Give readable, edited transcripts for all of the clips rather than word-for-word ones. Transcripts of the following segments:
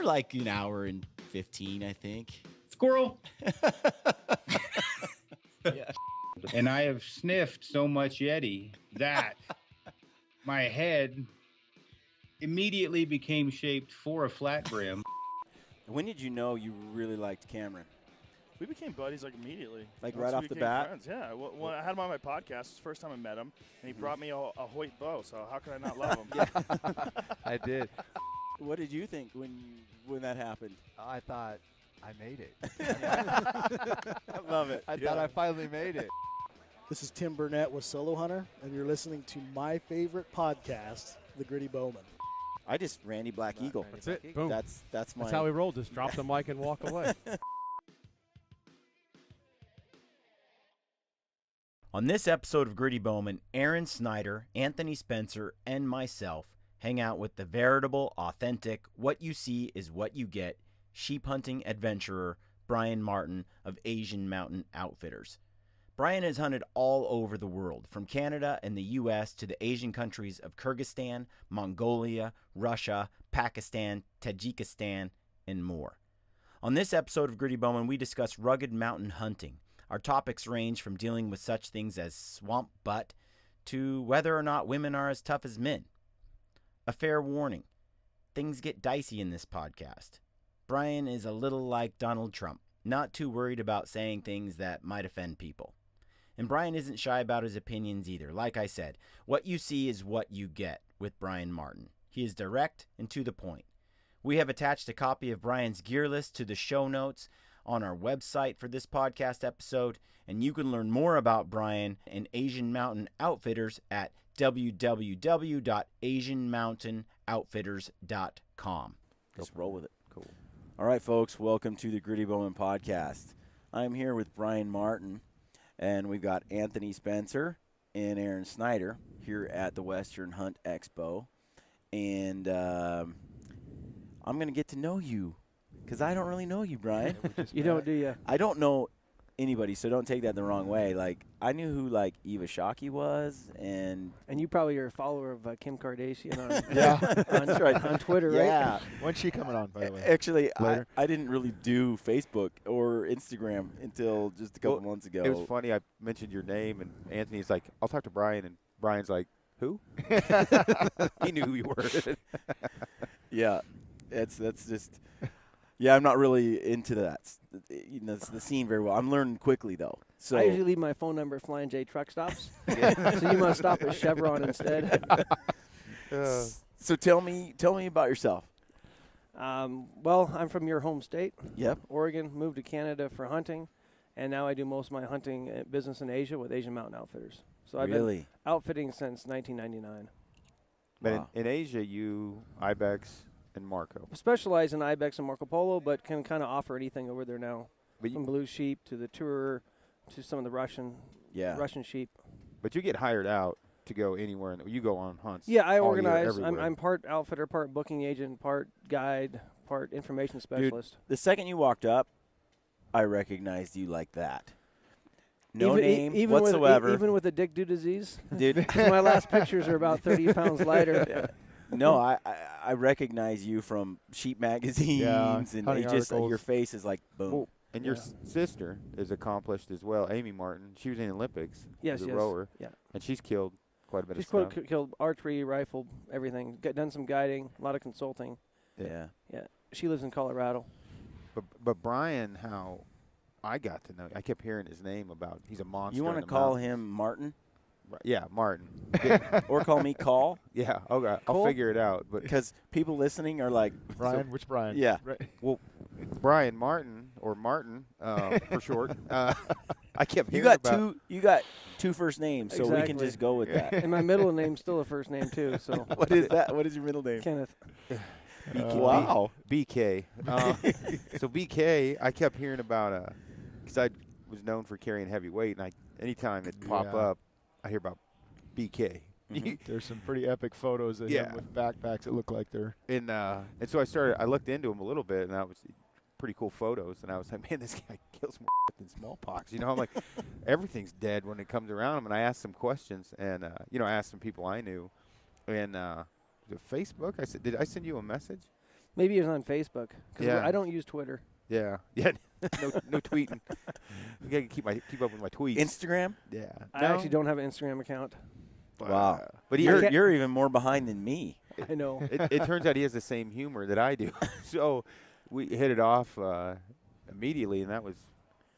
like an hour and 15, I think. Squirrel. Yeah. And I have sniffed so much Yeti that my head immediately became shaped for a flat brim. When did you know you really liked Cameron? We became buddies like immediately. Like Once right we off the became bat? Friends. Yeah. Well, I had him on my podcast. It's the first time I met him, and he brought me a Hoyt bow. So how could I not love him? I did. What did you think when that happened? I thought I made it. I love it. I thought I finally made it. This is Tim Burnett with Solo Hunter, and you're listening to my favorite podcast, The Gritty Bowmen. I just Randy Black Eagle. That's it. Boom. That's my. That's how we roll. Just drop the mic and walk away. On this episode of Gritty Bowmen, Aron Snyder, Anthony Spencer, and myself hang out with the veritable, authentic, what you see is what you get, sheep hunting adventurer Bryan Martin of Asian Mountain Outfitters. Bryan has hunted all over the world, from Canada and the U.S. to the Asian countries of Kyrgyzstan, Mongolia, Russia, Pakistan, Tajikistan, and more. On this episode of Gritty Bowmen, we discuss rugged mountain hunting. Our topics range from dealing with such things as swamp butt to whether or not women are as tough as men. A fair warning, things get dicey in this podcast. Bryan is a little like Donald Trump, not too worried about saying things that might offend people. And Bryan isn't shy about his opinions either. Like I said, what you see is what you get with Bryan Martin. He is direct and to the point. We have attached a copy of Bryan's gear list to the show notes on our website for this podcast episode, and you can learn more about Bryan and Asian Mountain Outfitters at www.asianmountainoutfitters.com. Just roll with it. Cool. All right, folks, welcome to the Gritty Bowmen podcast. I'm here with Bryan Martin, and we've got Anthony Spencer and Aron Snyder here at the Western Hunt Expo. And I'm going to get to know you because I don't really know you, Bryan. You don't, do you? I don't know anybody, so don't take that the wrong way. Like, I knew who, like, Eva Shockey was, and you probably are a follower of Kim Kardashian on, that's right. on Twitter, right? Yeah. When's she coming on, by the way? Actually, Later? I didn't really do Facebook or Instagram until just a couple months ago. It was funny. I mentioned your name, and Anthony's like, I'll talk to Bryan, and Bryan's like, who? He knew who you were. Yeah, that's just. Yeah, I'm not really into that, the scene very well. I'm learning quickly though. So I usually leave my phone number at Flying J truck stops. So you must stop at Chevron instead. So tell me about yourself. Well, I'm from your home state. Yep. Oregon. Moved to Canada for hunting, and now I do most of my hunting business in Asia with Asian Mountain Outfitters. So I've been outfitting since 1999. But Wow. in Asia, you ibex and Marco. Specialize in ibex and Marco Polo, but can kind of offer anything over there now. But From blue sheep to the tour to some of the Russian sheep. But you get hired out to go anywhere, and you go on hunts. Yeah, I all year, organize. everywhere. I'm part outfitter, part booking agent, part guide, part information specialist. The second you walked up, I recognized you like that. No name even whatsoever. Even with the Dick Do disease, Dude. my last pictures are about 30 pounds lighter. No, I recognize you from sheep magazines, and hunting it just articles. your face is like boom. Well, and your sister is accomplished as well, Amy Martin. She was in the Olympics Yes, as a yes. rower, Yeah. and she's killed quite a bit She's of stuff. killed archery, rifle, everything. Done some guiding, a lot of consulting. Yeah. Yeah. She lives in Colorado. But Bryan, how I got to know, I kept hearing his name about. He's a monster. You want to call him Martin? Yeah, Martin. Or call me Call? Yeah, okay, I'll Cole? figure it out. But Because people listening are like, Bryan, which Bryan? yeah. Right. well, Bryan Martin or Martin for short. I kept You hearing got you got two first names, so we can Exactly. just go with that. And my middle name's still a first name, too. So What is that? What is your middle name? Kenneth. Wow. BK. So BK, I kept hearing about because I was known for carrying heavy weight, and anytime it pop up, I hear about BK. There's some pretty epic photos of him with backpacks that look like they're. And so I looked into him a little bit, and that was pretty cool photos. And I was like, man, this guy kills more than smallpox. You know, I'm like, everything's dead when it comes around him. And I asked some questions, and I asked some people I knew, and Facebook. I said, did I send you a message? Maybe it's on Facebook. Because Yeah. I don't use Twitter. Yeah. No tweeting. You gotta keep up with my tweets. Instagram? Yeah. I actually don't have an Instagram account. Wow. But You're even more behind than me. I know. it turns out he has the same humor that I do. So we hit it off immediately, and that was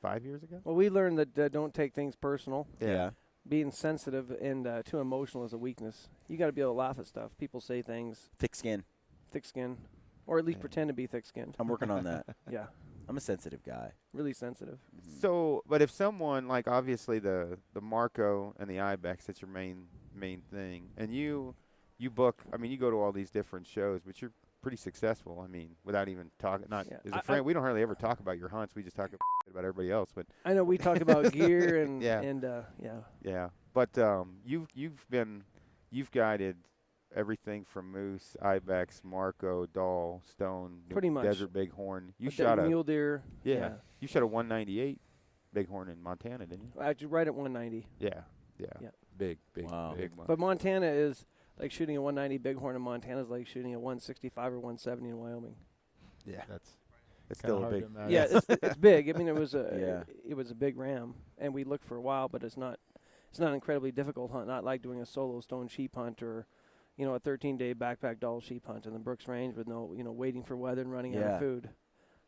5 years ago. Well, we learned that don't take things personal. Yeah. Being sensitive and too emotional is a weakness. You got to be able to laugh at stuff. People say things. Thick skin. Thick skin. Or at least pretend to be thick-skinned. I'm working on that. Yeah. I'm a sensitive guy. Really sensitive. So, but if someone, like obviously the Marco and the Ibex, that's your main thing, and you book, I mean, you go to all these different shows, but you're pretty successful. I mean, without even talking, as a friend, we don't hardly ever talk about your hunts. We just talk about everybody else. But I know we talk about gear and Yeah. yeah. But you've guided everything from moose, ibex, Marco, Doll, stone, Pretty much. desert bighorn. You With shot the a mule deer. yeah. You shot a 198 bighorn in Montana, didn't you? Actually, right at 190. Yeah. Yeah. Big Wow. big one. But Montana is like shooting a 190 bighorn in Montana is like shooting a 165 or 170 in Wyoming. Yeah. That's It's kinda still a hard big. to imagine. Yeah, it's big. I mean, it was Yeah. it was a big ram, and we looked for a while, but it's not an incredibly difficult hunt. Not like doing a solo stone sheep hunt or, a 13-day backpack doll sheep hunt in the Brooks Range with no, waiting for weather and running out Yeah. of food.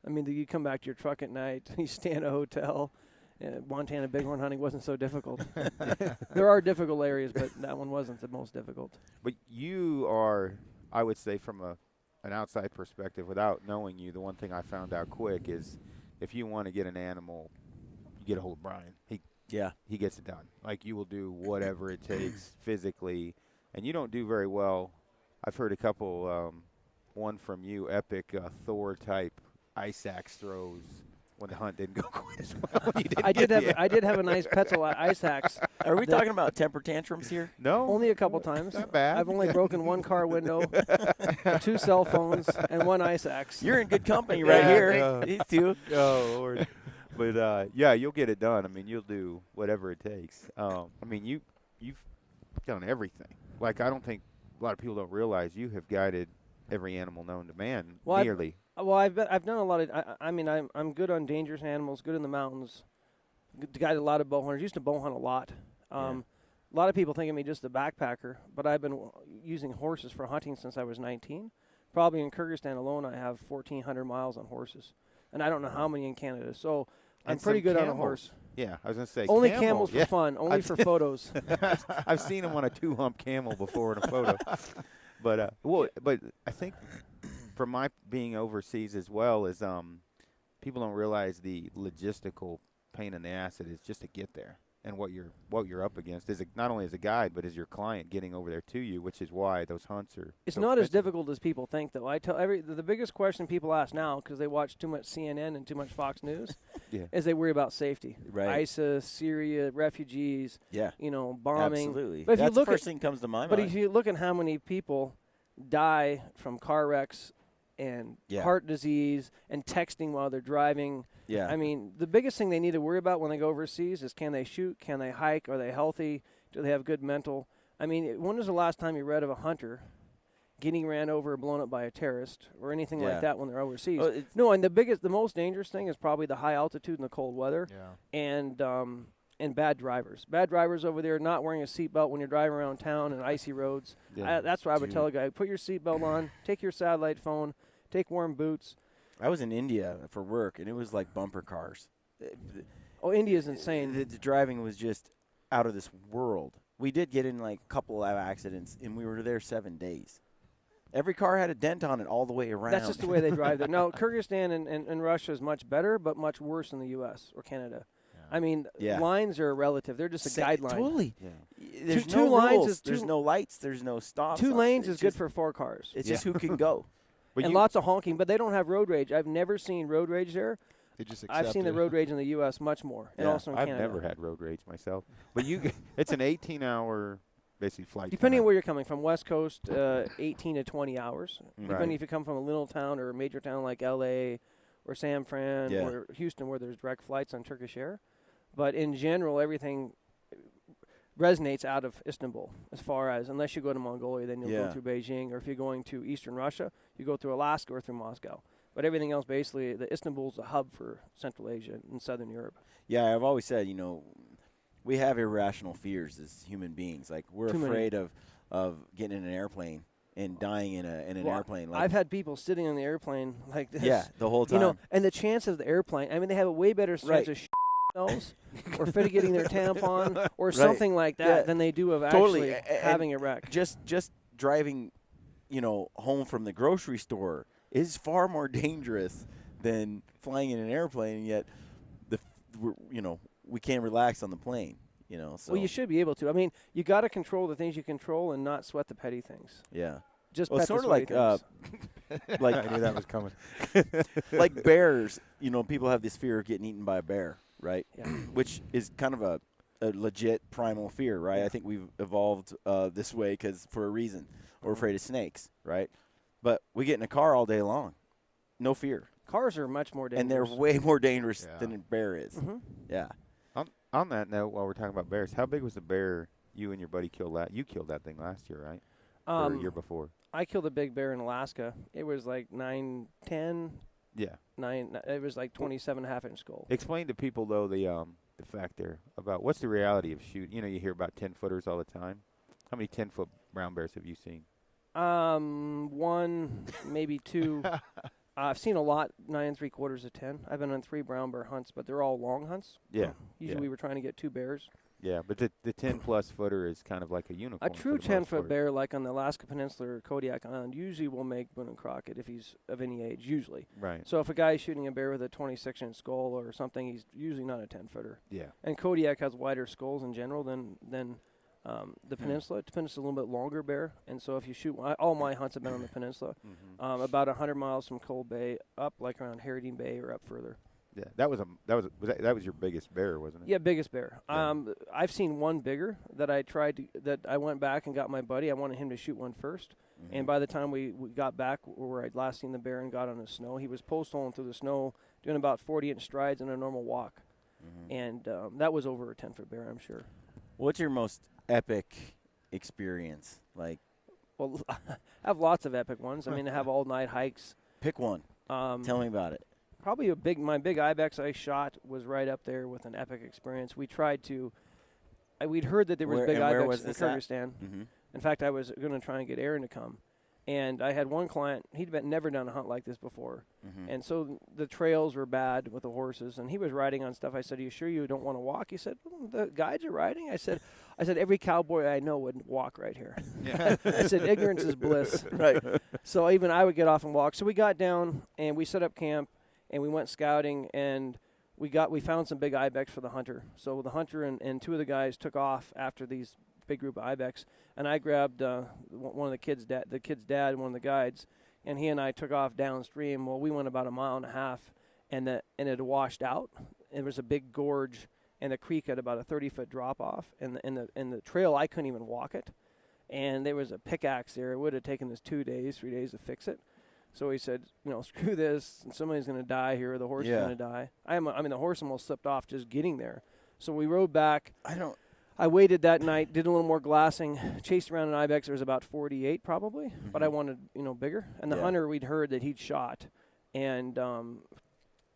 I mean, you come back to your truck at night, you stay in a hotel. Montana bighorn hunting wasn't so difficult. There are difficult areas, but that one wasn't the most difficult. But you are, I would say, from an outside perspective, without knowing you, the one thing I found out quick is if you want to get an animal, you get a hold of Bryan. He gets it done. Like, you will do whatever it takes physically, and you don't do very well. I've heard a couple, one from you, epic Thor-type ice axe throws when the hunt didn't go quite as well. I did have a nice Petzl ice axe. Are we talking about temper tantrums here? No. Only a couple times. Not bad. I've only broken one car window, 2 cell phones, and 1 ice axe. You're in good company right here. Yeah. These two. Oh, Lord. But, yeah, you'll get it done. I mean, you'll do whatever it takes. I mean, you've done everything. Like, I don't think a lot of people don't realize you have guided every animal known to man, nearly. I've done a lot of. I mean, I'm good on dangerous animals, good in the mountains. Guided a lot of bow hunters. Used to bow hunt a lot. A lot of people think of me just a backpacker, but I've been using horses for hunting since I was 19. Probably in Kyrgyzstan alone, I have 1,400 miles on horses, and I don't know how many in Canada. So I'm And pretty some good on a camels. horse. Yeah, I was going to say Only camel. camels for fun, only for photos. I've seen him on a 2-hump camel before in a photo. But but I think from my being overseas as well is people don't realize the logistical pain in the ass it is just to get there, and what you're up against is not only as a guide but as your client getting over there to you, which is why those hunts are. It's so not as expensive. difficult as people think, though. I tell the biggest question people ask now, because they watch too much CNN and too much Fox News, Yeah. is they worry about safety. Right. ISIS, Syria, refugees, Yeah. bombing. Absolutely. But if you That's the look first at- thing that comes to my But mind. if you look at how many people die from car wrecks and Yeah. heart disease and texting while they're driving. Yeah. I mean, the biggest thing they need to worry about when they go overseas is, can they shoot? Can they hike? Are they healthy? Do they have good mental? I mean, when was the last time you read of a hunter getting ran over or blown up by a terrorist or anything Yeah. like that when they're overseas? Well, it's- No, and the most dangerous thing is probably the high altitude and the cold weather and bad drivers. Bad drivers over there not wearing a seatbelt when you're driving around town and icy roads. Yeah. That's what I would tell a guy. Put your seatbelt on, take your satellite phone, take warm boots. I was in India for work, and it was like bumper cars. Oh, India's insane. The driving was just out of this world. We did get in like a couple of accidents, and we were there 7 days. Every car had a dent on it all the way around. That's just the way they drive there. Now, Kyrgyzstan and Russia is much better, but much worse than the U.S. or Canada. I mean, lines are relative. They're just a guideline. Totally. Yeah. There's Two no lines rules. is There's no lights. There's no stops. 2 lanes It's is good just- for 4 cars. It's just who can go. But and lots of honking, but they don't have road rage. I've never seen road rage there. They just I've seen the accept it. road rage in the U.S. much more, and also in I've Canada. never had road rage myself. But it's an 18-hour basically flight. Depending time. on where you're coming from, West Coast, 18 to 20 hours. Right. Depending if you come from a little town or a major town like L.A. or San Fran or Houston, where there's direct flights on Turkish Air. But in general, everything resonates out of Istanbul. As far as unless you go to Mongolia, then you'll Yeah. go through Beijing, or if you're going to Eastern Russia, you go through Alaska or through Moscow. But everything else, basically, the Istanbul's a hub for Central Asia and Southern Europe. Yeah, I've always said, we have irrational fears as human beings. Like, we're Too many. afraid of getting in an airplane and dying in an Well, airplane. Like, I've had people sitting on the airplane like this. yeah, the whole time. And the chance of the airplane, I mean, they have a way better chance Right. of nose or fit of getting their tampon or something like that Yeah. than they do of Totally. actually having a wreck. Just driving, home from the grocery store is far more dangerous than flying in an airplane, and yet we can't relax on the plane. So Well, you should be able to. I mean, you got to control the things you control and not sweat the petty things. yeah. Just Well, pet it's sort the of like sweaty things. I knew that was coming. like bears. People have this fear of getting eaten by a bear, right? Yeah. Which is kind of a legit primal fear, right? I think we've evolved this way for a reason. We're afraid of snakes, right? But we get in a car all day long, no fear, Cars are much more dangerous. and they're way more dangerous Yeah. than a bear is. Mm-hmm. Yeah. On that note, while we're talking about bears, how big was the bear you and your buddy killed? You killed that thing last year, right? Or a year before? I killed a big bear in Alaska. It was like 9, 10, Yeah. 9. It was like 27.5-inch skull. Explain to people though the fact there about what's the reality of shooting. You hear about 10-footers all the time. How many 10-foot brown bears have you seen? One, maybe two. I've seen a lot, 9 3/4 of 10. I've been on 3 brown bear hunts, but they're all long hunts. Yeah. Usually we were trying to get 2 bears. Yeah, but the 10-plus footer is kind of like a unicorn. A true for the most 10-foot part. bear, like on the Alaska Peninsula or Kodiak Island, usually will make Boone and Crockett if he's of any age, usually. Right. So if a guy's shooting a bear with a 26-inch skull or something, he's usually not a 10-footer. Yeah. And Kodiak has wider skulls in general than the peninsula. The peninsula is a little bit longer bear, and so if you shoot, all my hunts have been on the peninsula, about 100 miles from Cold Bay, up like around Harrington Bay or up further. Yeah. That was your biggest bear, wasn't it? Yeah, biggest bear. Yeah. I've seen one bigger that I went back and got my buddy. I wanted him to shoot one first. And by the time we got back where I'd last seen the bear and got on the snow, he was post-holing through the snow, doing about 40-inch strides in a normal walk. And that was over a 10-foot bear, I'm sure. What's your most epic experience? Like, Well, I have lots of epic ones. I mean, I have all-night hikes. pick one. Tell me about it. Probably my big ibex I shot was right up there with an epic experience. We tried to. We'd heard that there was big where ibex was in this at? Kyrgyzstan. Mm-hmm. In fact, I was going to try and get Aron to come. And I had one client, he'd never done a hunt like this before. And so the trails were bad with the horses, and he was riding on stuff. I said, "Are you sure you don't want to walk?" He said, "The guides are riding." I said, "Every cowboy I know would walk right here." Yeah. I said, "Ignorance is bliss." Right. So even I would get off and walk. So we got down, and we set up camp, and we went scouting, and we found some big ibex for the hunter. So the hunter and 2 of the guys took off after these big group of ibex, and I grabbed one of the kid's dad, one of the guides, and he and I took off downstream. Well, we went about 1.5 miles, and it had washed out. It was a big gorge, and the creek had about a 30-foot drop off, and the trail I couldn't even walk it, and there was a pickaxe there. It would have taken us 2 days, 3 days to fix it. So he said, screw this, and somebody's going to die here. The horse is going to die. The horse almost slipped off just getting there. So we rode back. I waited that night, did a little more glassing, chased around an ibex. There was about 48 probably, but I wanted, bigger. And the hunter, we'd heard that he'd shot, and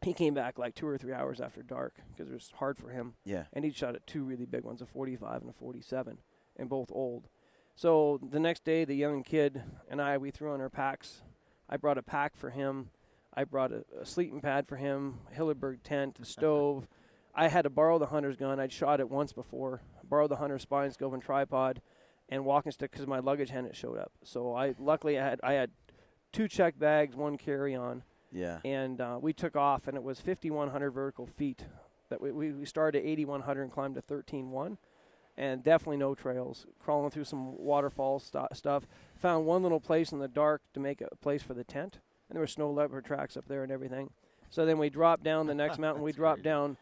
he came back like 2 or 3 hours after dark because it was hard for him. Yeah. And he'd shot at 2 really big ones, a 45 and a 47, and both old. So the next day, the young kid and we threw on our packs. I brought a pack for him. I brought a sleeping pad for him, a Hilleberg tent, a stove. I had to borrow the hunter's gun. I'd shot it once before. Borrowed the hunter's spine scope and tripod and walking stick because my luggage hadn't showed up. So luckily I had 2 check bags, 1 carry-on. Yeah. And we took off, and it was 5,100 vertical feet. That we started at 8,100 and climbed to 13,100. And definitely no trails. Crawling through some waterfall stuff. Found one little place in the dark to make a place for the tent. And there were snow leopard tracks up there and everything. So then we dropped down the next mountain. We dropped down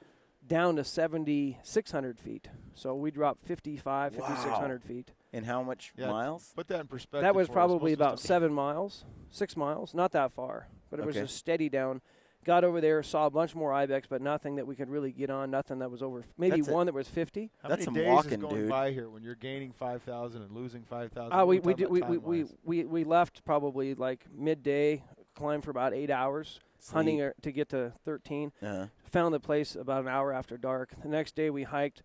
to 7,600 feet. So we dropped 5,600 feet. And how much miles? Put that in perspective. That was for us. probably Most of about us- 7 miles, 6 miles. Not that far. But it was Okay. a steady down. Got over there, saw a bunch more ibex, but nothing that we could really get on. Nothing that was over. Maybe That's one that was 50. How That's some many days walking, is going dude. by here when you're gaining 5,000 and losing 5,000? We left probably like midday, climbed for about 8 hours, hunting to get to 13. Found the place about an hour after dark. The next day we hiked,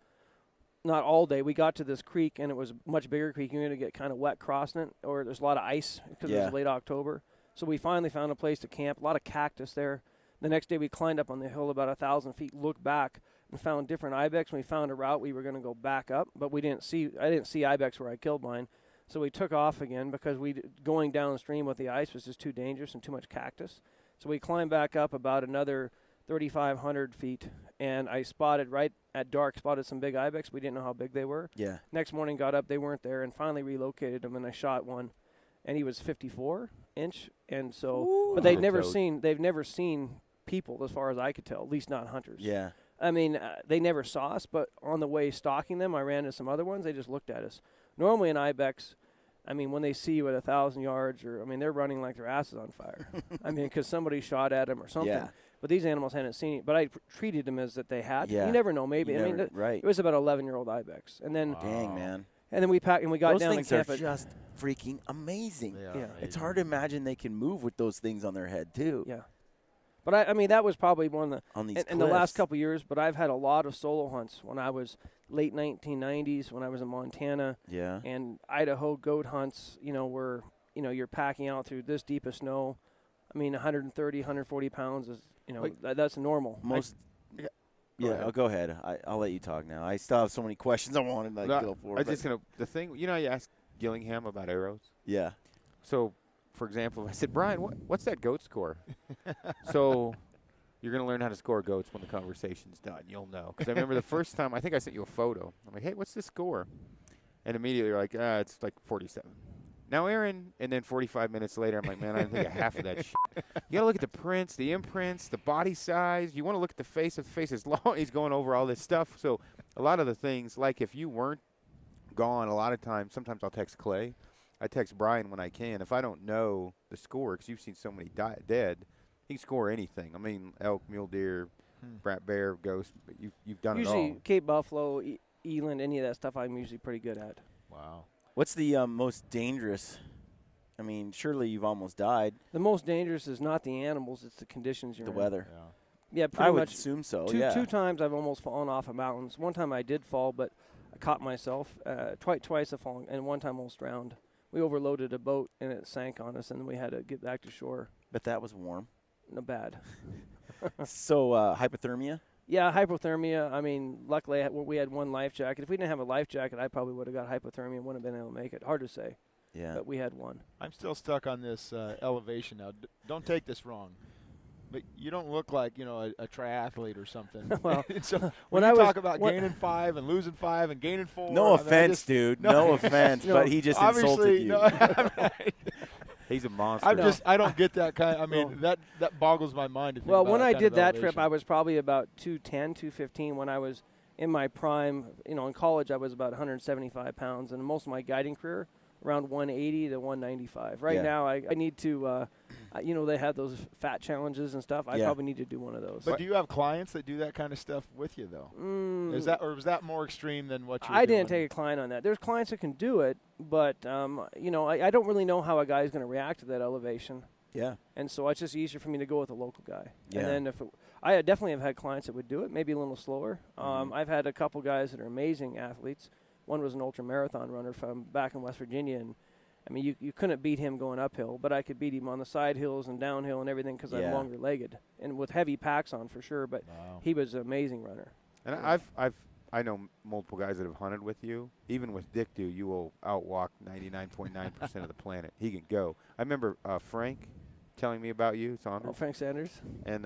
not all day. We got to this creek, and it was a much bigger creek. You're going to get kind of wet crossing it, or there's a lot of ice because it was late October. So we finally found a place to camp, a lot of cactus there. The next day we climbed up on the hill about 1,000 feet, looked back, and found different ibex. We found a route we were going to go back up, but I didn't see ibex where I killed mine. So we took off again because going downstream with the ice was just too dangerous and too much cactus. So we climbed back up about another 3,500 feet, and I spotted right at dark, some big ibex. We didn't know how big they were. Yeah. Next morning, got up, they weren't there, and finally relocated them, and I shot one, and he was 54-inch, and so, but they've never seen people as far as I could tell, at least not hunters. Yeah. I mean, they never saw us, but on the way stalking them, I ran into some other ones. They just looked at us. Normally an ibex, I mean, when they see you at 1,000 yards, they're running like their asses on fire. I mean, because somebody shot at them or something. Yeah. But these animals hadn't seen it. But I treated them as that they had. Yeah. You never know. Maybe. Right. It was about 11-year-old ibex, and then Dang, man. and then we packed and we got Those down things to camp. are just freaking amazing. Yeah. It's hard to imagine they can move with those things on their head too. Yeah. But I mean, that was probably one of the On these in the last cliffs. couple of years. But I've had a lot of solo hunts when I was late 1990s, when I was in Montana. Yeah. And Idaho goat hunts, where you're packing out through this deep of snow. I mean, 130, 140 pounds is that's normal. Most. Go ahead. I'll let you talk now. I still have so many questions I wanted to go for. The thing, you asked Gillingham about arrows. Yeah. So, for example, if I said, Bryan, what's that goat score? So you're going to learn how to score goats when the conversation's done. You'll know. Because I remember the first time, I think I sent you a photo. I'm like, hey, what's the score? And immediately you're like, it's like 47. Now, Aron, and then 45 minutes later, I'm like, man, I didn't think of half of that shit. You got to look at the prints, the imprints, the body size. You want to look at the face. If the face is long, he's going over all this stuff. So a lot of the things, like if you weren't gone, a lot of times, sometimes I'll text Clay. I text Bryan when I can. If I don't know the score, because you've seen so many dead, he can score anything. I mean, elk, mule deer, brat bear, ghost. But you've done usually it all. Cape Buffalo, Eland, any of that stuff I'm usually pretty good at. Wow. What's the most dangerous? I mean, surely you've almost died. The most dangerous is not the animals; it's the conditions you're in. The weather. Yeah, pretty I would much. assume so. Two times I've almost fallen off of mountains. One time I did fall, but I caught myself. Twice I've fallen, and one time almost drowned. We overloaded a boat and it sank on us, and we had to get back to shore. But that was warm. Not bad. So hypothermia? Yeah, hypothermia. I mean, luckily we had one life jacket. If we didn't have a life jacket, I probably would have got hypothermia and wouldn't have been able to make it. Hard to say. Yeah. But we had one. I'm still stuck on this elevation now. Don't take this wrong. But you don't look like, a triathlete or something. Well, so when I talk about gaining 5 and losing 5 and gaining 4. No offense, dude. No offense, but he just insulted you. He's a monster. I don't get that kind. I mean, that boggles my mind. To think well, about when I did that elevation. trip, I was probably about 210, 215. When I was in my prime, in college, I was about 175 pounds, and most of my guiding career around 180 to 195. Right now, I need to. They have those fat challenges and stuff. I probably need to do one of those. But do you have clients that do that kind of stuff with you, though? Is that, or was that more extreme than what you were I doing? didn't take a client on that. There's clients that can do it, but I don't really know how a guy's going to react to that elevation. Yeah. And so it's just easier for me to go with a local guy. Yeah. And then I definitely have had clients that would do it, maybe a little slower. I've had a couple guys that are amazing athletes. One was an ultra marathon runner from back in West Virginia, and I mean, you couldn't beat him going uphill, but I could beat him on the side hills and downhill and everything because I'm longer legged and with heavy packs on for sure. But he was an amazing runner. And I know multiple guys that have hunted with you. Even with Dick Do, you will outwalk 99.9% of the planet. He can go. I remember Frank telling me about you, Saunders. Oh, Frank Sanders. And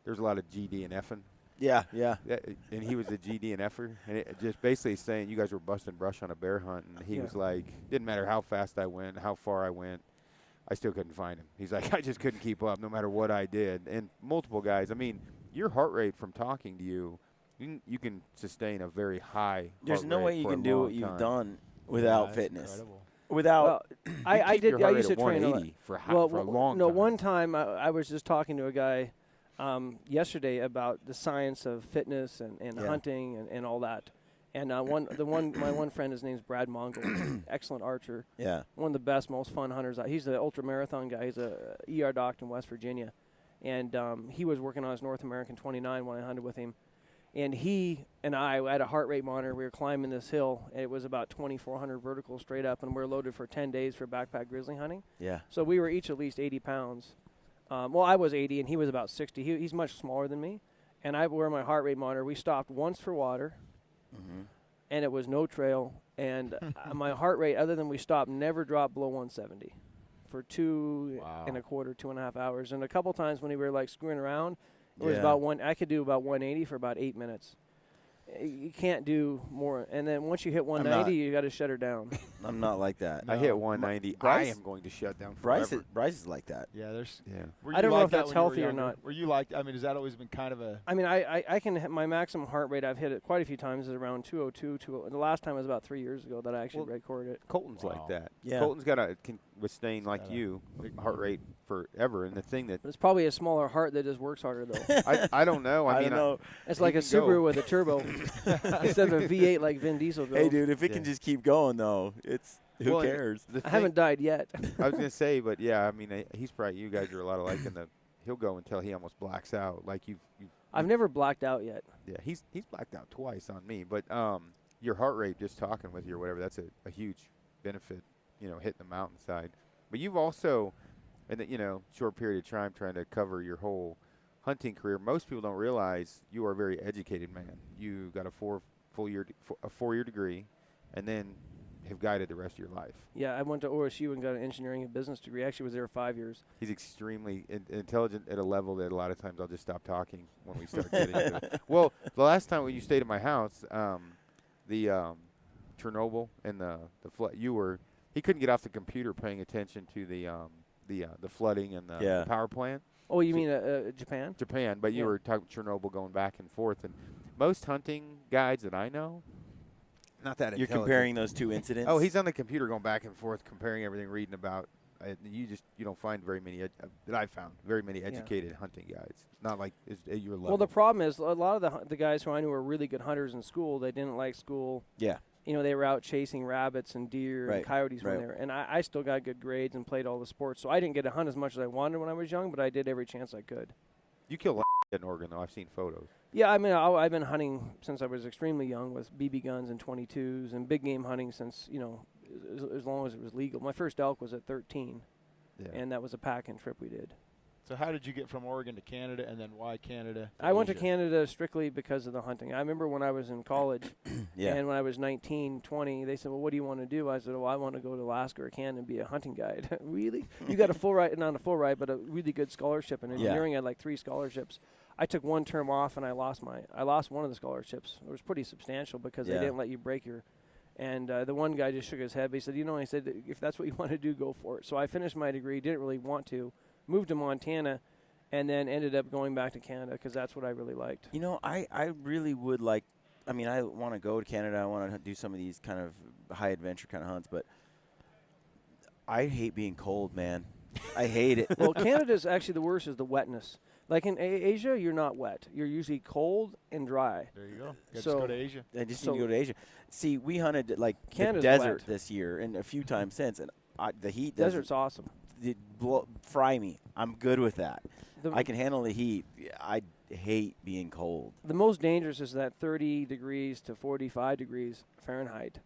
there's a lot of GD and F'ing. Yeah. And he was a GD and F'er. And it just basically saying you guys were busting brush on a bear hunt. And he was like, didn't matter how fast I went, how far I went, I still couldn't find him. He's like, I just couldn't keep up no matter what I did. And multiple guys, I mean, your heart rate from talking to you, you can sustain a very high There's no way you can do what you've done without fitness. Incredible. Without I used to train for a long time. No, one time I was just talking to a guy yesterday about the science of fitness and hunting and all that. And my one friend, his name's Brad Mongol, excellent archer. Yeah. One of the best, most fun hunters. He's the ultra marathon guy. He's a ER doc in West Virginia. And he was working on his North American 29 when I hunted with him. And he and I had a heart rate monitor. We were climbing this hill. And it was about 2,400 vertical straight up, and we were loaded for 10 days for backpack grizzly hunting. Yeah. So we were each at least 80 pounds. Well, I was 80, and he was about 60. He's much smaller than me. And I wear my heart rate monitor. We stopped once for water, and it was no trail. And my heart rate, other than we stopped, never dropped below 170 for 2.25 hours. And a couple times when we were, like, screwing around, it was about I could do about 180 for about 8 minutes. You can't do more. And then once you hit 190, you got to shut her down. I'm not like that. I hit 190. Bryce, I am going to shut down forever. Bryce is like that. Yeah, I don't know if that's healthy or not. Were you like? I mean, has that always been kind of a? I mean, I can hit my maximum heart rate. I've hit it quite a few times. Is around 202. The last time was about 3 years ago that I actually recorded it. Colton's like that. Yeah. Colton's can withstand like you heart rate forever. And the thing that But it's probably a smaller heart that just works harder though. I don't know. I mean, don't know. It's like a Subaru with a turbo instead of a V8 like Vin Diesel drove. Hey, dude, if it can just keep going, though, who cares? I haven't died yet. I was gonna say, but yeah, I mean, he's probably you guys are a lot alike in the. He'll go until he almost blacks out. Like I've never blacked out yet. Yeah, he's blacked out twice on me. But your heart rate, just talking with you or whatever, that's a huge benefit. Hitting the mountainside. But you've also, in the short period of time, trying to cover your whole hunting career. Most people don't realize you are a very educated man. You got a four-year degree, and then have guided the rest of your life. Yeah, I went to OSU and got an engineering and business degree. Actually was there 5 years. He's extremely intelligent at a level that a lot of times I'll just stop talking when we start getting into it. Well, the last time when you stayed at my house, the Chernobyl and the flood, he couldn't get off the computer paying attention to the flooding and the power plant. Oh, you mean Japan? Japan, but you were talking Chernobyl going back and forth. And most hunting guides that I know, not that You're comparing those two incidents? Oh, he's on the computer going back and forth, comparing everything, reading about. You don't find very many that I found very many educated hunting guides. Not like at your level. Well, the problem is a lot of the guys who I knew were really good hunters in school. They didn't like school. Yeah. They were out chasing rabbits and deer and coyotes when they were. And I still got good grades and played all the sports. So I didn't get to hunt as much as I wanted when I was young, but I did every chance I could. You killed in Oregon, though. I've seen photos. Yeah, I mean, I've been hunting since I was extremely young with BB guns and 22s and big game hunting since, as long as it was legal. My first elk was at 13, and that was a pack-in trip we did. So how did you get from Oregon to Canada, and then why Canada? I went to Canada strictly because of the hunting. I remember when I was in college, and when I was 19, 20, they said, well, what do you want to do? I said, well, I want to go to Alaska or Canada and be a hunting guide. Really? You got a full ride, not a full ride, but a really good scholarship. In engineering, I had like 3 scholarships. I took one term off, and I lost one of the scholarships. It was pretty substantial because they didn't let you break your. And the one guy just shook his head. But he said, he said, if that's what you want to do, go for it. So I finished my degree, didn't really want to, moved to Montana, and then ended up going back to Canada because that's what I really liked. I really would like. I mean, I want to go to Canada. I want to do some of these kind of high adventure kind of hunts, but I hate being cold, man. I hate it. Well, Canada's actually the worst is the wetness. Like in Asia, you're not wet. You're usually cold and dry. There you go. Just go to Asia. I just need to go to Asia. See, we hunted like Canada's the desert wet. this year and a few times since, and the heat. Desert's awesome. Fry me. I'm good with that. I can handle the heat. I hate being cold. The most dangerous is that 30 degrees to 45 degrees Fahrenheit.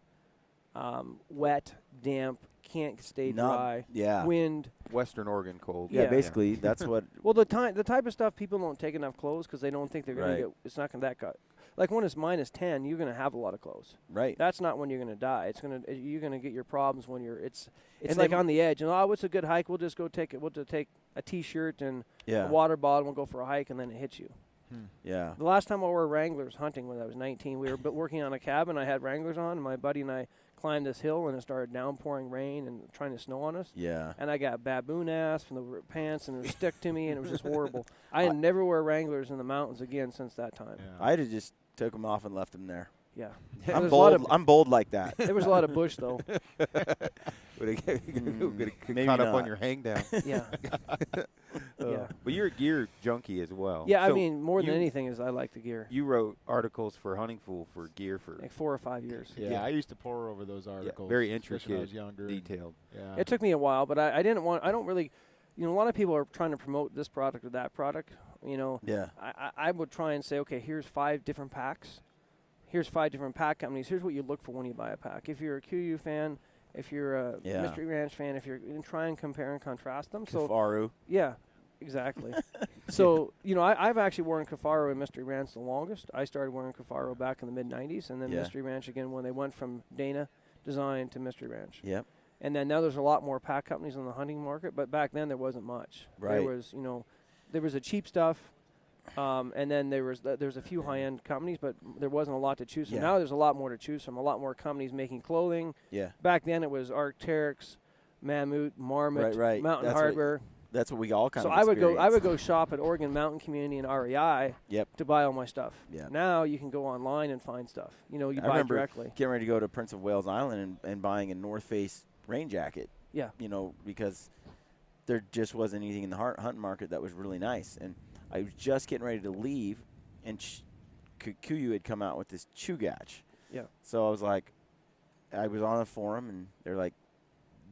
Wet, damp, can't stay dry. Wind. Western Oregon cold. Yeah, basically that's what. Well, the type of stuff people don't take enough clothes because they don't think they're going to get. It's not going to that cut. Like when it's -10, you're going to have a lot of clothes. Right. That's not when you're going to die. You're going to get your problems when you're. It's like on the edge. What's a good hike? We'll just go take it. We'll just take a T-shirt and a water bottle. We'll go for a hike, and then it hits you. Yeah. The last time I wore Wranglers hunting when I was 19, we were working on a cabin. I had Wranglers on, and my buddy and I climbed this hill, and it started downpouring rain and trying to snow on us. Yeah. And I got baboon ass from the pants, and it was stuck to me, and it was just horrible. I had never wear Wranglers in the mountains again since that time. Yeah. I'd have just took them off and left them there. Yeah. I'm There's a lot bold. I'm bold like that. There was a lot of bush, though. Would have maybe caught up not. on your hang down. Yeah. Yeah. But you're a gear junkie as well. Yeah, I So mean, more than you- anything is I like the gear. You wrote articles for Hunting Fool for gear for Like 4 or 5 years. Yeah, I used to pore over those articles. very especially when I was intricate, younger. detailed. Yeah. It took me a while, but I don't really, a lot of people are trying to promote this product or that product. Yeah. I would try and say, okay, here's 5 different packs. Here's 5 different pack companies. Here's what you look for when you buy a pack. If you're a QU fan, if you're a Mystery Ranch fan, if you're and try and compare and contrast them. So Kafaru. yeah, exactly. So I've actually worn Kafaru and Mystery Ranch the longest. I started wearing Kafaru back in the mid '90s, and then Yeah. Mystery Ranch again when they went from Dana Design to Mystery Ranch. Yep. And then now there's a lot more pack companies on the hunting market, but back then there wasn't much. Right. There was, there was a cheap stuff, and then there's a few high-end companies, but there wasn't a lot to choose from. Yeah. Now there's a lot more to choose from. A lot more companies making clothing. Yeah. Back then it was Arc'teryx, Mammut, Marmot, Right. Mountain That's what- Hardware. That's what we all kind So of I would experience. go shop at Oregon Mountain Community and REI Yep. to buy all my stuff. Yeah. Now you can go online and find stuff. You I buy remember directly. getting ready to go to Prince of Wales Island and buying a North Face rain jacket. Yeah. Because there just wasn't anything in the hunting market that was really nice. And I was just getting ready to leave, and Kuyu had come out with this Chugach. Yeah. So I was like, I was on a forum, and they're like,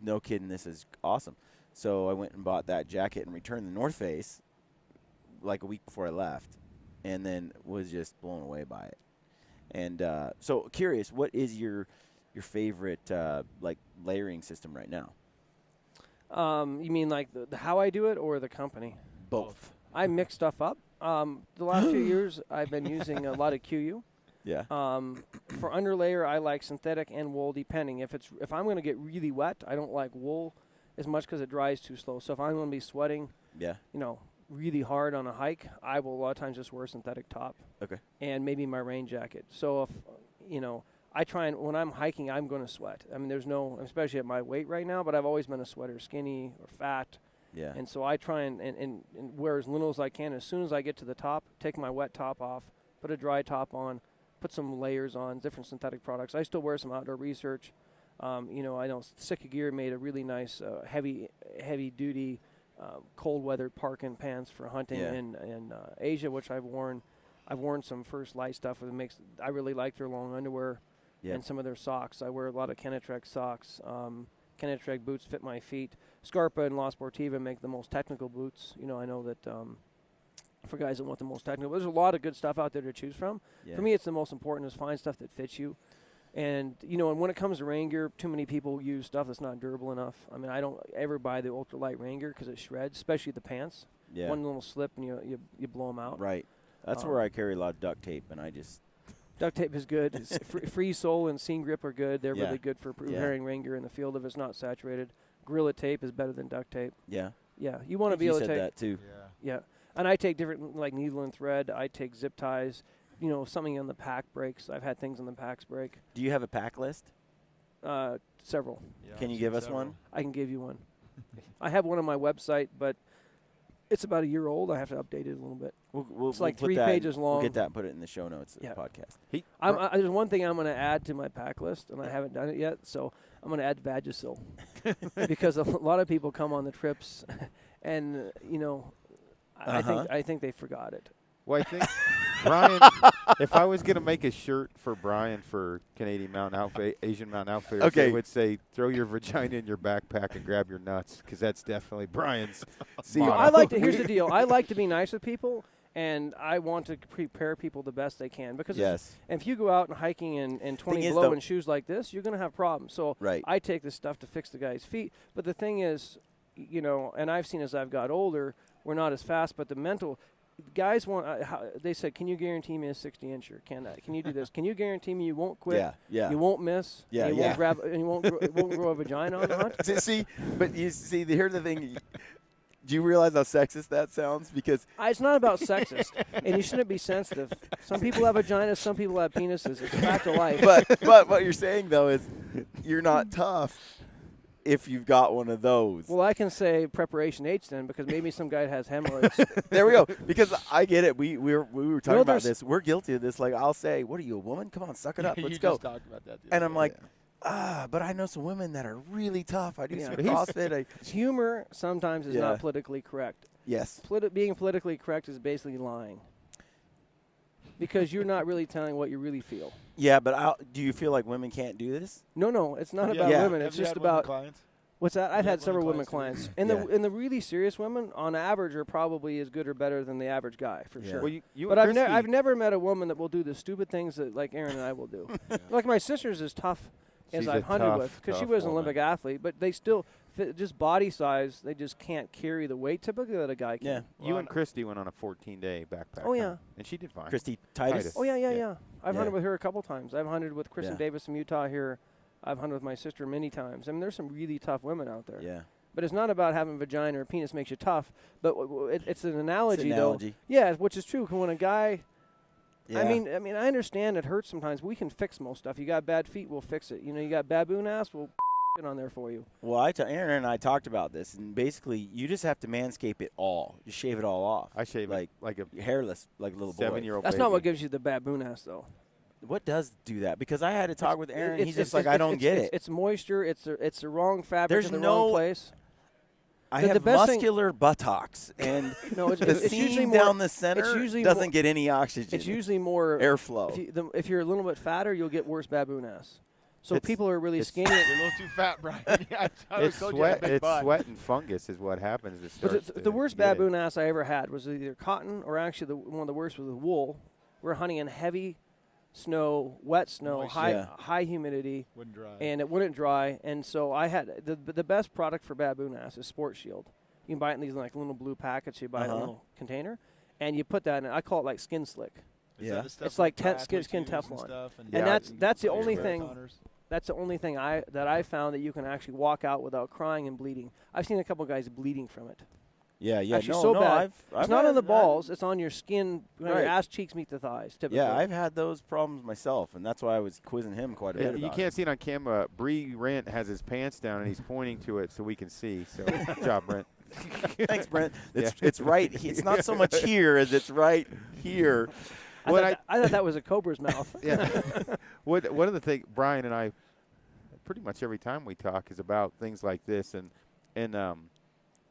no kidding, this is awesome. So I went and bought that jacket and returned the North Face like a week before I left, and then was just blown away by it. And so curious, what is your favorite like layering system right now? You mean like the how I do it or the company? Both. I mix stuff up. The last few years, I've been using a lot of QU. Yeah. For underlayer, I like synthetic and wool, depending. If I'm going to get really wet, I don't like wool as much because it dries too slow. So if I'm going to be sweating, Yeah. really hard on a hike, I will a lot of times just wear synthetic top. Okay. And maybe my rain jacket. So if I try and when I'm hiking, I'm going to sweat. I mean, there's no, especially at my weight right now, but I've always been a sweater, skinny or fat. Yeah. And so I try and wear as little as I can. As soon as I get to the top, take my wet top off, put a dry top on, put some layers on, different synthetic products. I still wear some outdoor research. I know Sitka Gear made a really nice heavy duty cold weather parking pants for hunting in Asia, which I've worn. I've worn some First Light stuff. I really like their long underwear and some of their socks. I wear a lot of Kenetrek socks. Kenetrek boots fit my feet. Scarpa and La Sportiva make the most technical boots. I know that for guys that want the most technical, there's a lot of good stuff out there to choose from. Yeah. For me, it's the most important is find stuff that fits you. And, and when it comes to rain gear, too many people use stuff that's not durable enough. I mean, I don't ever buy the ultralight rain gear because it shreds, especially the pants. Yeah. One little slip and you blow them out. Right. That's where I carry a lot of duct tape, and I just Duct tape is good. Free Sole and Scene Grip are good. They're Yeah. really good for preparing rain gear in the field if it's not saturated. Gorilla Tape is better than duct tape. yeah. Yeah, you want to I think be you able to said take. that too. Yeah, and I take different like needle and thread. I take zip ties. Something on the pack breaks. I've had things on the packs break. Do you have a pack list? Several. Yeah, Can you I've give seen us several. one? I can give you one. I have one on my website, but it's about a year old. I have to update it a little bit. We'll It's like put 3 that pages We'll long. get that and put it in the show notes of Yeah. the podcast. There's one thing I'm going to add to my pack list, and I haven't done it yet. So I'm going to add Vagisil because a lot of people come on the trips, and I think they forgot it. Well, I think Bryan, if I was going to make a shirt for Bryan for Canadian Mountain Outfit, Asian Mountain Outfitters, Okay. it would say, throw your vagina in your backpack and grab your nuts, because that's definitely Bryan's motto. Here's the deal. I like to be nice with people, and I want to prepare people the best they can. Because if you go out and hiking in 20 below in shoes like this, you're going to have problems. So I take this stuff to fix the guy's feet. But the thing is, and I've seen as I've got older, we're not as fast, but the mental – guys want. They said, "Can you guarantee me a 60-incher? Can you do this? Can you guarantee me you won't quit? Yeah. You won't miss. Yeah. You won't grab. And you won't grow a vagina on the hunt." Here's the thing. Do you realize how sexist that sounds? Because it's not about sexist, and you shouldn't be sensitive. Some people have vaginas, some people have penises. It's a fact of life. But what you're saying though is you're not tough. if you've got one of those. Well, I can say preparation H then because maybe some guy has hemorrhoids. There we go. Because I get it. We were talking about there's- this. We're guilty of this. Like, I'll say, what are you, a woman? Come on, suck it up. You Let's go. just talked about that. And I'm like, but I know some women that are really tough. I do some CrossFit. Humor sometimes is not politically correct. Yes. Being politically correct is basically lying. Because you're not really telling what you really feel. Yeah, but do you feel like women can't do this? No, it's not about women. It's just about clients. what's that? I've had several women clients clients, and the really serious women, on average, are probably as good or better than the average guy for sure. Well, you But and I've Christy- never met a woman that will do the stupid things that like Aron and I will do. Like my sister's as tough as She's I've a hunted tough, with because she tough was an woman. Olympic athlete, but they still just body size. They just can't carry the weight typically that a guy can. Yeah. You and Christy went on a 14-day backpack. Oh, yeah. hunt, and she did fine. Christy Titus. Titus. Oh yeah. Yeah. I've Yeah. hunted with her a couple times. I've hunted with Kristen Yeah. Davis from Utah here. I've hunted with my sister many times. I mean, there's some really tough women out there. Yeah. But it's not about having a vagina or penis makes you tough. But it's an analogy, analogy. though. Yeah, which is true. When a guy, Yeah. I mean, I understand it hurts sometimes. We can fix most stuff. You got bad feet, we'll fix it. You know, you got baboon ass, we'll it on there for you. Well, Aaron and I talked about this, and basically, you just have to manscape it all. Just shave it all off. I shave like a hairless, like a little boy. 7-year-old. That's not what gives you the baboon ass, though. What does do that? Because I had to talk with Aaron. It's- He's just it's- like, I don't get it. It's moisture. It's the wrong fabric There's in the no- wrong place. I the have best thing- muscular buttocks, and No, the it's usually seam more, down the center it's usually doesn't more- get any oxygen. It's usually more airflow. If you're a little bit fatter, you'll get worse baboon ass. So It's- people are really it's- skinny. You're a little too fat, Brian. Yeah, I It's told you I had a sweat. big It's butt. sweat and fungus is what happens. It But starts the worst to get it. baboon ass I ever had was either cotton or actually one of the worst was the wool. We're hunting in heavy snow, wet snow, Moist. high humidity, Wouldn't dry. and it wouldn't dry. And so I had the best product for baboon ass is Sport Shield. You can buy it in these like little blue packets. You buy it in a little container, and you put that in. I call it like Skin Slick. Is Yeah. that the stuff It's like triathletes skin use and Teflon. stuff And Yeah, that's the for only your thing. marathoners? That's the only thing that I found that you can actually walk out without crying and bleeding. I've seen a couple guys bleeding from it. Yeah, Actually, no, so no, bad. I've It's not had- on the balls. It's on your skin. When Right. Your ass cheeks meet the thighs. Typically. Yeah, I've had those problems myself, and that's why I was quizzing him quite a bit. You about can't it. see it on camera. Bree Rent has his pants down and he's pointing to it so we can see. So good job, Brent. Thanks, Brent. It's Yeah. it's right. It's not so much here as it's right here. I thought that was a cobra's mouth. Yeah. One of the things Brian and I, pretty much every time we talk, is about things like this, and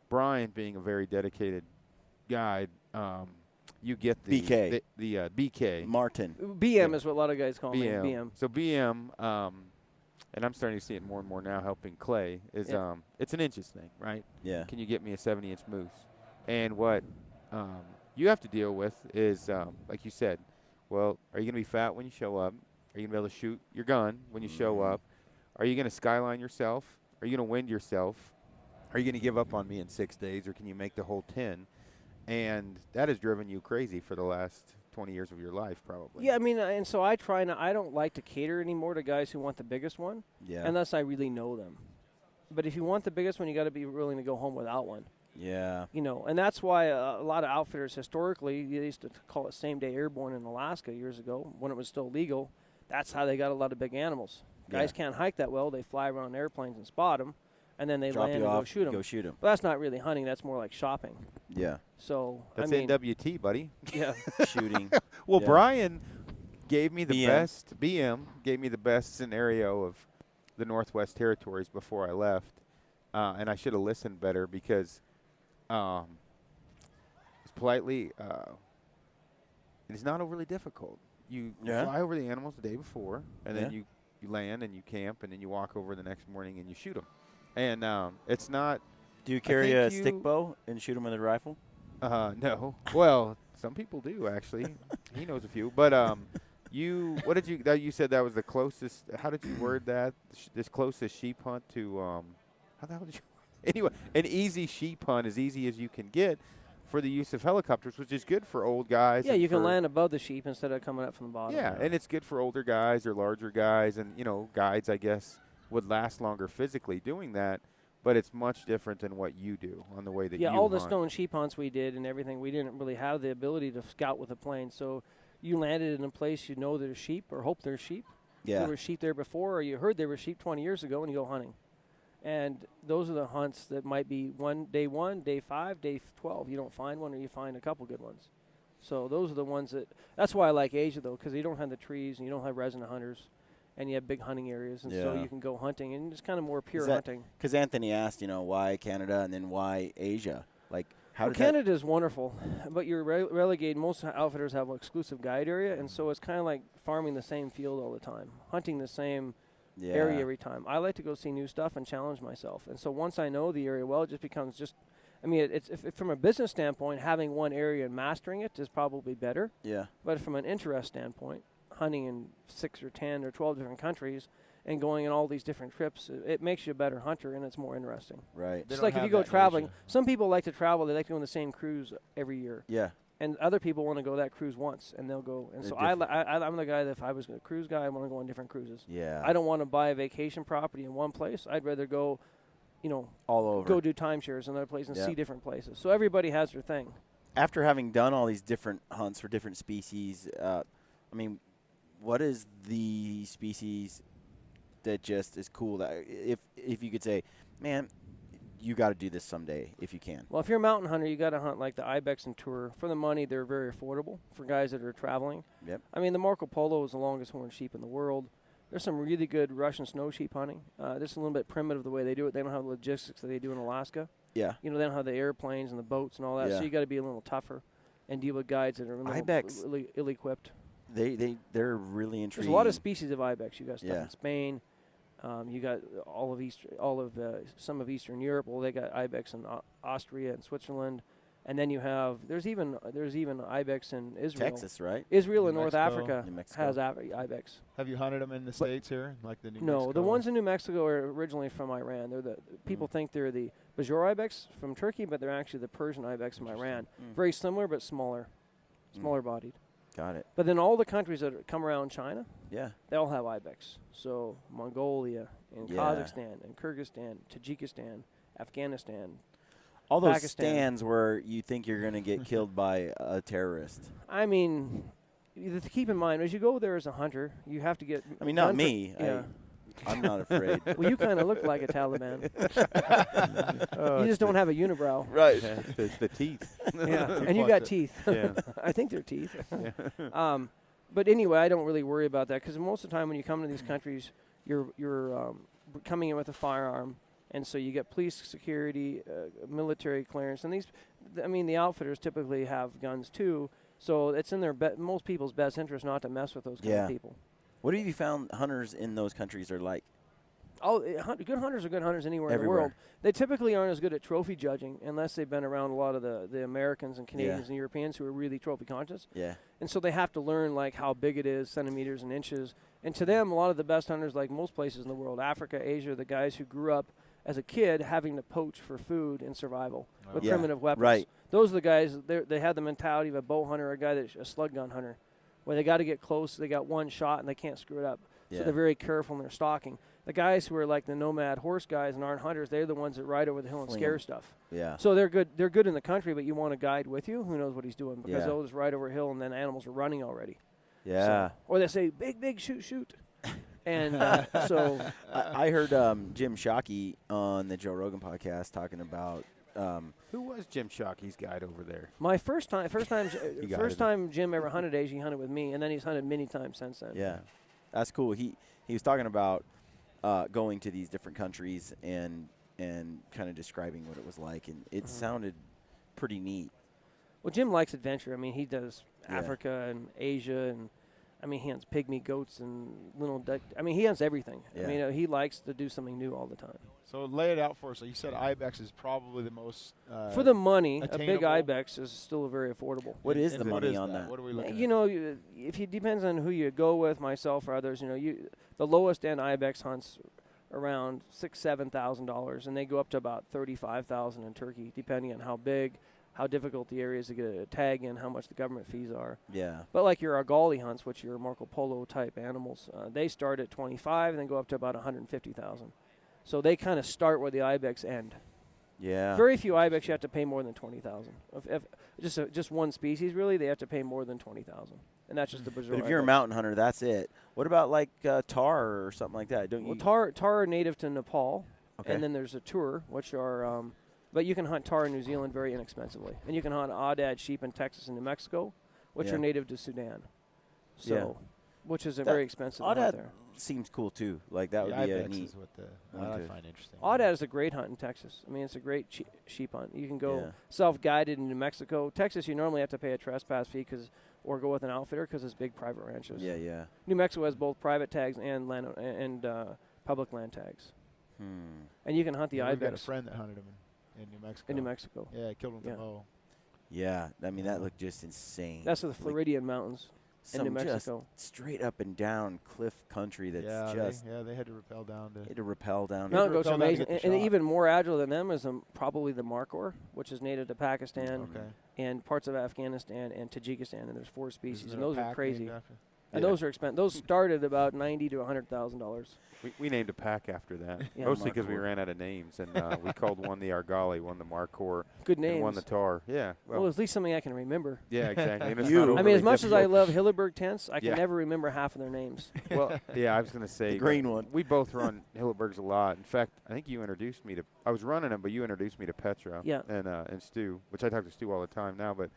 Brian being a very dedicated guide, you get the BK. the BK BM Martin. Yeah. is what a lot of guys call me. BM. BM. So BM, and I'm starting to see it more and more now, helping Clay is Yeah. it's an inches thing, right? Yeah. Can you get me a 70-inch moose? And what you have to deal with is, like you said, well, are you going to be fat when you show up? Are you going to be able to shoot your gun when you show up? Are you going to skyline yourself? Are you going to wind yourself? Are you going to give up on me in 6 days, or can you make the whole 10? And that has driven you crazy for the last 20 years of your life, probably. Yeah, I mean, and so I don't like to cater anymore to guys who want the biggest one, Yeah. unless I really know them. But if you want the biggest one, you got to be willing to go home without one. Yeah. You know, and that's why a lot of outfitters historically, they used to call it same-day airborne in Alaska years ago when it was still legal. That's how they got a lot of big animals. Guys can't hike that well. They fly around airplanes and spot them, and then they Drop land you and off. go shoot them. Go shoot him. But that's not really hunting. That's more like shopping. Yeah. So, That's I mean, NWT, buddy. yeah. Shooting. Well, Yeah. Brian gave me the BM. best. BM gave me the best scenario of the Northwest Territories before I left, and I should have listened better because, it's politely, it is not overly difficult. You Yeah. fly over the animals the day before, and then Yeah. you land and you camp, and then you walk over the next morning and you shoot them. And it's not. Do you carry a think stick you- bow and shoot him with a rifle? No. Well, some people do actually. He knows a few, but what did you? You said that was the closest. How did you word that? This closest sheep hunt to how the hell did you? Anyway, an easy sheep hunt, as easy as you can get, for the use of helicopters, which is good for old guys. Yeah, and you can for- land above the sheep instead of coming up from the bottom. Yeah, and it's good for older guys or larger guys, and guides, I guess, would last longer physically doing that. But it's much different than what you do on the way that you all the hunt. stone sheep hunts we did and everything, we didn't really have the ability to scout with a plane. So you landed in a place you know there's sheep or hope there's sheep. Yeah. There were sheep there before, or you heard there were sheep 20 years ago, and you go hunting. And those are the hunts that might be day 1, day 5, day 12. You don't find one, or you find a couple good ones. So those are the ones that's why I like Asia, though, because you don't have the trees and you don't have resident hunters, and you have big hunting areas, and so you can go hunting, and it's kind of more pure hunting. Because Anthony asked, why Canada and then why Asia? Like, how does Canada is wonderful, but you're relegated. Most outfitters have an exclusive guide area, and so it's kind of like farming the same field all the time, hunting the same area every time. I like to go see new stuff and challenge myself, and so once I know the area well, it just becomes it's from a business standpoint, having one area and mastering it is probably better. Yeah. But from an interest standpoint, hunting in 6 or 10 or 12 different countries and going on all these different trips, it makes you a better hunter, and it's more interesting. Right. Just like if you go traveling, some people like to travel, they like to go on the same cruise every year. Yeah. And other people want to go that cruise once, and they'll go. And so I'm the guy that if I was a cruise guy, I want to go on different cruises. Yeah. I don't want to buy a vacation property in one place. I'd rather go, all over. Go do timeshares in another place and see different places. So everybody has their thing. After having done all these different hunts for different species, what is the species that just is cool that if you could say, man, you got to do this someday if you can? Well, if you're a mountain hunter, you got to hunt like the ibex and tour. For the money, they're very affordable for guys that are traveling. Yep. The Marco Polo is the longest horned sheep in the world. There's some really good Russian snow sheep hunting. This is a little bit primitive the way they do it. They don't have the logistics that they do in Alaska. Yeah. They don't have the airplanes and the boats and all that, so you got to be a little tougher and deal with guides that are really ill-equipped. They're really intriguing. There's a lot of species of ibex. You got stuff in Spain. You got some of Eastern Europe. Well, they got ibex in Austria and Switzerland. And then you have there's even ibex in Israel. Texas, right? Israel and North Africa has ibex. Have you hunted them in the States here, like the New Mexico? No, the ones in New Mexico are originally from Iran. They're people think they're the Bajor ibex from Turkey, but they're actually the Persian ibex from Iran. Very similar, but smaller bodied. Got it. But then all the countries that come around China, they all have ibex. So Mongolia and Kazakhstan and Kyrgyzstan, Tajikistan, Afghanistan. All those Pakistan. stands where you think you're going to get killed by a terrorist. Keep in mind, as you go there as a hunter, you have to get... not me. I'm not afraid. Well, you kind of look like a Taliban. You just don't have a unibrow. Right. It's the teeth. Yeah, and you got teeth. Yeah. I think they're teeth. But anyway, I don't really worry about that because most of the time when you come to these countries, you're coming in with a firearm. And so you get police security, military clearance, and the outfitters typically have guns too. So it's in most people's best interest not to mess with those kind of people. What have you found hunters in those countries are like? Oh, good hunters are good hunters anywhere in the world. They typically aren't as good at trophy judging unless they've been around a lot of the Americans and Canadians and Europeans who are really trophy conscious. Yeah. And so they have to learn like how big it is, centimeters and inches. And to them, a lot of the best hunters, like most places in the world, Africa, Asia, the guys who grew up as a kid having to poach for food and survival with primitive weapons. Right. Those are the guys, they have the mentality of a bow hunter, a guy that's a slug gun hunter, where they got to get close, they got one shot, and they can't screw it up. Yeah. So they're very careful in their stalking. The guys who are like the nomad horse guys and aren't hunters, they're the ones that ride over the hill and scare stuff. Yeah. So they're good. They're good in the country, but you want a guide with you who knows what he's doing because they'll just ride over a hill and then animals are running already. Yeah. So, or they say, big, shoot. And so I heard Jim Shockey on the Joe Rogan podcast talking about who was Jim Shockey's guide over there. My first time Jim ever hunted Asia, he hunted with me, and then he's hunted many times since then. Yeah, that's cool. He was talking about going to these different countries and kind of describing what it was like, and it sounded pretty neat. Well, Jim likes adventure. He does Africa and Asia and. He hunts pygmy goats and little duck. He hunts everything. Yeah. He likes to do something new all the time. So lay it out for us. So you said ibex is probably the most for the money, attainable. A big ibex is still very affordable. What is the money on that? What are we looking at? If it depends on who you go with, myself or others. The lowest end ibex hunts around $6,000-$7,000, and they go up to about $35,000 in Turkey, depending on how big. How difficult the area is to get a tag in, how much the government fees are. Yeah. But like your Argali hunts, which are your Marco Polo type animals, they start at 25 and then go up to about 150,000. So they kind of start where the ibex end. Yeah. Very few ibex you have to pay more than 20,000. If just one species really, they have to pay more than 20,000, and that's just the Brazil. But if you're a mountain hunter, that's it. What about like tar or something like that? Don't you? Tar are native to Nepal. Okay. And then there's a tour, which are, but you can hunt tahr in New Zealand very inexpensively. And you can hunt aoudad sheep in Texas and New Mexico, which Yeah. are native to Sudan. So, Yeah. which is a That- very expensive hunt Aoudad there. seems cool too. Like that would be a Ibex neat. is what one I to- find interesting. Aoudad is a great hunt in Texas. I mean, it's a great sheep hunt. You can go Yeah. self-guided in New Mexico. Texas, you normally have to pay a trespass fee or go with an outfitter because it's big private ranches. Yeah, yeah. New Mexico has both private tags and public land tags. And you can hunt the We've got a ibex friend that hunted him in New Mexico. in New Mexico. Yeah, I killed him with Yeah. a bow. Yeah, I mean that looked just insane. That's the Like, Floridian Mountains in some New Mexico. just straight up and down cliff country that's Yeah, just they had to rappel down to. had to rappel down. Yeah. Mountain goats are Rappel down to amazing. get the And shot. even more agile than them is probably the Markhor, which is native to Pakistan Okay. and parts of Afghanistan and Tajikistan. And there's 4 species, Isn't and there a those are pack crazy. named after- And Yeah. those are expensive. Those started about $90,000 to $100,000. We named a pack after that, Yeah. mostly because we Markhor. ran out of names, and we called one the Argali, one the Markhor, Good and one names. the Tar. Yeah, Well, at least something I can remember. yeah, exactly. And it's You. not I mean, overly as much as I difficult. love Hilleberg tents, I can Yeah. never remember half of their names. Well, yeah, I was going to say The green one. We both run Hillebergs a lot. In fact, I think you introduced me to. I was running them, but you introduced me to Petra. Yeah. And Stu, which I talk to Stu all the time now. But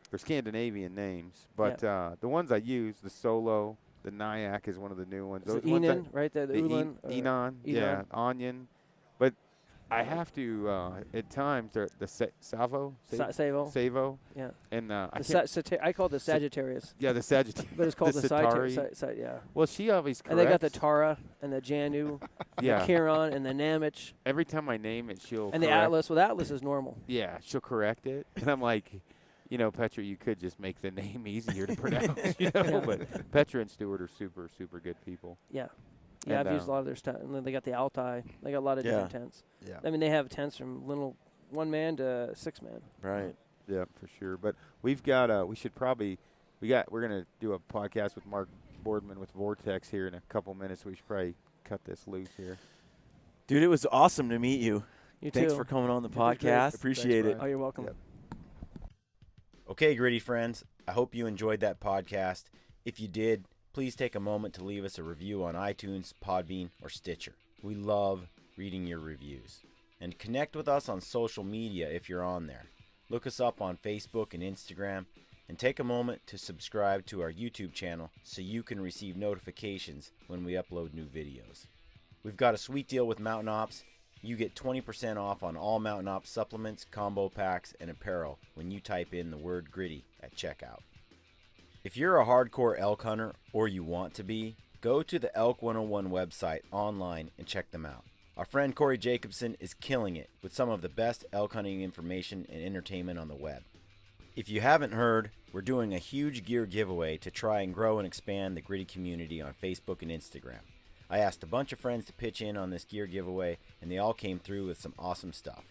they're Scandinavian names. But the ones I use, the Solo, the Nyack is one of the new ones. Is it ones Enon, right there? The Ulan? Enon, yeah, Onion. But I have to at times the Savo, Savo. Savo, Yeah. and I The can't, I call it the Sagittarius, yeah, the Sagittarius. but it's called the Centauri. Sagittarius. Yeah. Well, she always corrects. And they got the Tara and the Janu, yeah. the Chiron and the Namich, Every time I name it, she'll and the correct. Atlas. Well, the Atlas is normal. Yeah, she'll correct it, and I'm like, Petra, you could just make the name easier to pronounce, Yeah. But Petra and Stuart are super, super good people. Yeah. Yeah, And, I've used a lot of their stuff. And then they got the Altai. They got a lot of different tents. Yeah. I mean, they have tents from little 1-man to 6-man. Right. Yeah, for sure. But we've got we're gonna do a podcast with Mark Boardman with Vortex here in a couple minutes. We should probably cut this loose here. Dude, it was awesome to meet you. You Thanks too. for coming on the It was great. podcast. Thanks, Appreciate it. Bryan. Oh, you're welcome. Yep. Okay, Gritty friends, I hope you enjoyed that podcast. If you did, please take a moment to leave us a review on iTunes, Podbean, or Stitcher. We love reading your reviews. And connect with us on social media if you're on there. Look us up on Facebook and Instagram, and take a moment to subscribe to our YouTube channel so you can receive notifications when we upload new videos. We've got a sweet deal with Mountain Ops. You get 20% off on all Mountain Ops supplements, combo packs, and apparel when you type in the word gritty at checkout. If you're a hardcore elk hunter, or you want to be, go to the Elk 101 website online and check them out. Our friend Corey Jacobson is killing it with some of the best elk hunting information and entertainment on the web. If you haven't heard, we're doing a huge gear giveaway to try and grow and expand the gritty community on Facebook and Instagram. I asked a bunch of friends to pitch in on this gear giveaway, and they all came through with some awesome stuff.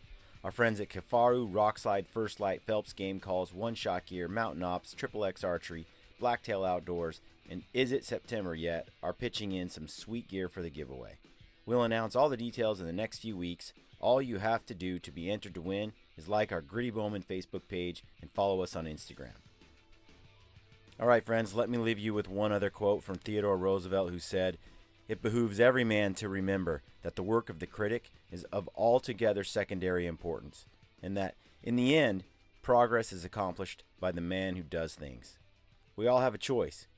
Our friends at Kafaru, Rockslide, First Light, Phelps Game Calls, One Shot Gear, Mountain Ops, Triple X Archery, Blacktail Outdoors, and Is It September Yet are pitching in some sweet gear for the giveaway. We'll announce all the details in the next few weeks. All you have to do to be entered to win is like our Gritty Bowmen Facebook page and follow us on Instagram. All right, friends, let me leave you with one other quote from Theodore Roosevelt, who said, "It behooves every man to remember that the work of the critic is of altogether secondary importance, and that, in the end, progress is accomplished by the man who does things." We all have a choice.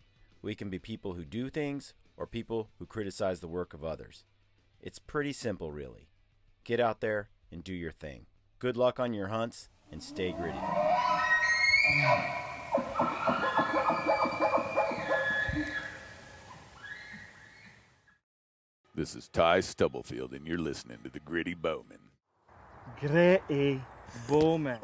We can be people who do things or people who criticize the work of others. It's pretty simple, really. Get out there and do your thing. Good luck on your hunts, and stay gritty. This is Ty Stubblefield, and you're listening to the Gritty Bowmen. Gritty Bowmen.